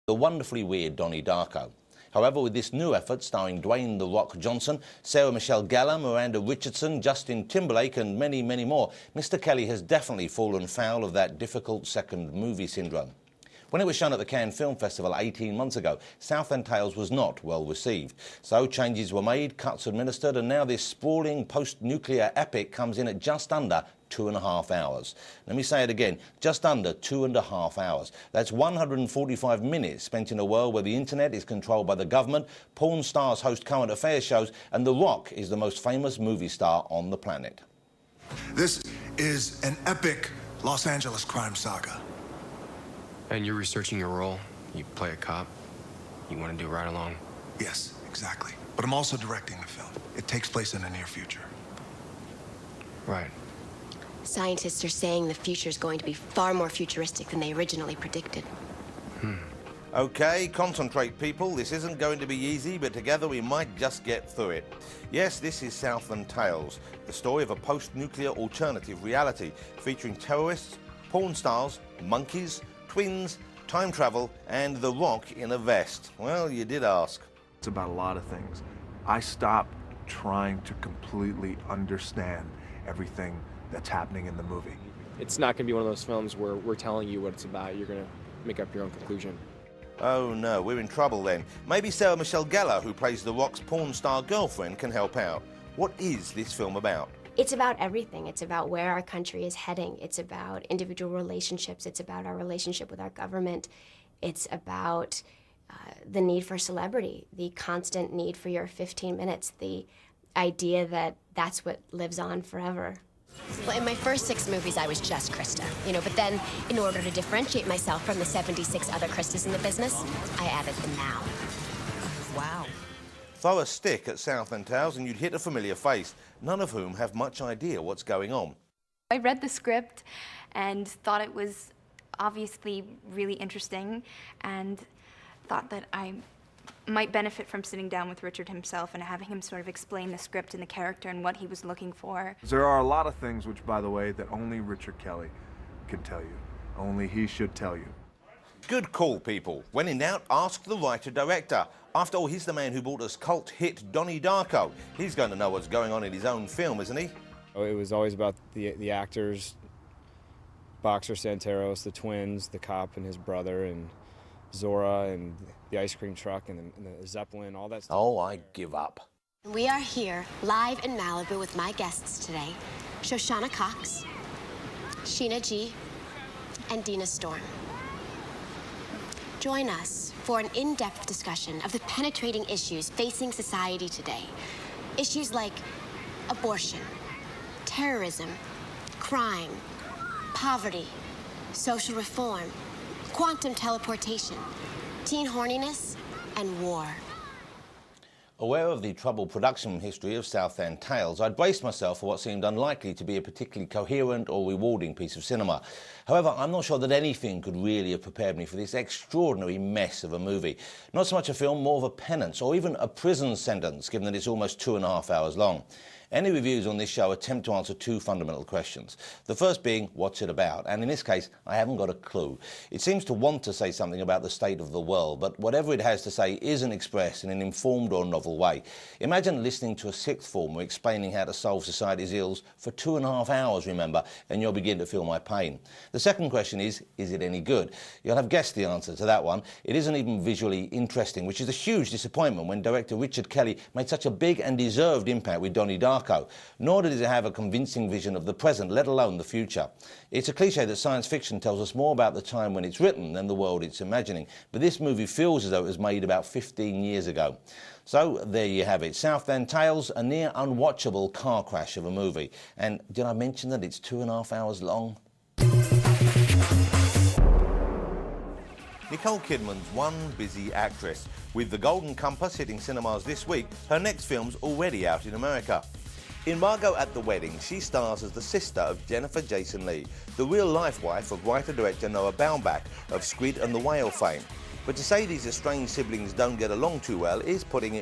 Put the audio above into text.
The wonderfully weird Donnie Darko. However, with this new effort starring Dwayne "The Rock" Johnson, Sarah Michelle Gellar, Miranda Richardson, Justin Timberlake and many, many more, Mr. Kelly has definitely fallen foul of that difficult second movie syndrome. When it was shown at the Cannes Film Festival 18 months ago, Southland Tales was not well received. So changes were made, cuts administered, and now this sprawling post-nuclear epic comes in at just under 2.5 hours. Let me say it again, just under 2.5 hours. That's 145 minutes spent in a world where the internet is controlled by the government, porn stars host current affairs shows, and The Rock is the most famous movie star on the planet. This is an epic Los Angeles crime saga. And you're researching your role. You play a cop. You want to do right along. Yes, exactly. But I'm also directing the film. It takes place in the near future. Right. Scientists are saying the future is going to be far more futuristic than they originally predicted. OK, concentrate, people. This isn't going to be easy, but together we might just get through it. Yes, this is Southland Tales, the story of a post-nuclear alternative reality featuring terrorists, porn stars, monkeys, twins, time travel, and The Rock in a vest. Well, you did ask. It's about a lot of things. I stopped trying to completely understand everything that's happening in the movie. It's not going to be one of those films where we're telling you what it's about. You're going to make up your own conclusion. Oh no, we're in trouble then. Maybe Sarah Michelle Gellar, who plays The Rock's porn star girlfriend, can help out. What is this film about? It's about everything. It's about where our country is heading. It's about individual relationships. It's about our relationship with our government. It's about the need for celebrity, the constant need for your 15 minutes, the idea that that's what lives on forever. Well, in my first 6 movies, I was just Krista, but then in order to differentiate myself from the 76 other Kristas in the business, I added the now. Wow. Throw a stick at Southland Tales and you'd hit a familiar face, none of whom have much idea what's going on. I read the script and thought it was obviously really interesting and thought that I might benefit from sitting down with Richard himself and having him sort of explain the script and the character and what he was looking for. There are a lot of things which, by the way, that only Richard Kelly can tell you. Only he should tell you. Good call, people. When in doubt, ask the writer-director. After all, he's the man who brought us cult hit Donnie Darko. He's going to know what's going on in his own film, isn't he? It was always about the actors, Boxer Santeros, the twins, the cop and his brother, and Zora, and the ice cream truck, and the Zeppelin, all that stuff. Oh, I give up. We are here, live in Malibu with my guests today, Shoshana Cox, Sheena G, and Dina Storm. Join us for an in-depth discussion of the penetrating issues facing society today. Issues like abortion, terrorism, crime, poverty, social reform, quantum teleportation, teen horniness, and war. Aware of the troubled production history of Southland Tales, I'd braced myself for what seemed unlikely to be a particularly coherent or rewarding piece of cinema. However, I'm not sure that anything could really have prepared me for this extraordinary mess of a movie. Not so much a film, more of a penance, or even a prison sentence, given that it's almost 2.5 hours long. Any reviews on this show attempt to answer 2 fundamental questions. The first being, what's it about? And in this case, I haven't got a clue. It seems to want to say something about the state of the world, but whatever it has to say isn't expressed in an informed or novel way. Imagine listening to a sixth former explaining how to solve society's ills for 2.5 hours, remember, and you'll begin to feel my pain. The second question is it any good? You'll have guessed the answer to that one. It isn't even visually interesting, which is a huge disappointment when director Richard Kelly made such a big and deserved impact with Donnie Darko. Nor did it have a convincing vision of the present, let alone the future. It's a cliche that science fiction tells us more about the time when it's written than the world it's imagining, but this movie feels as though it was made about 15 years ago. So there you have it, Southland Tales, a near unwatchable car crash of a movie. And did I mention that it's 2.5 hours long? Nicole Kidman's one busy actress. With The Golden Compass hitting cinemas this week, her next film's already out in America. In Margot at the Wedding, she stars as the sister of Jennifer Jason Leigh, the real-life wife of writer-director Noah Baumbach of Squid and the Whale fame. But to say these estranged siblings don't get along too well is putting it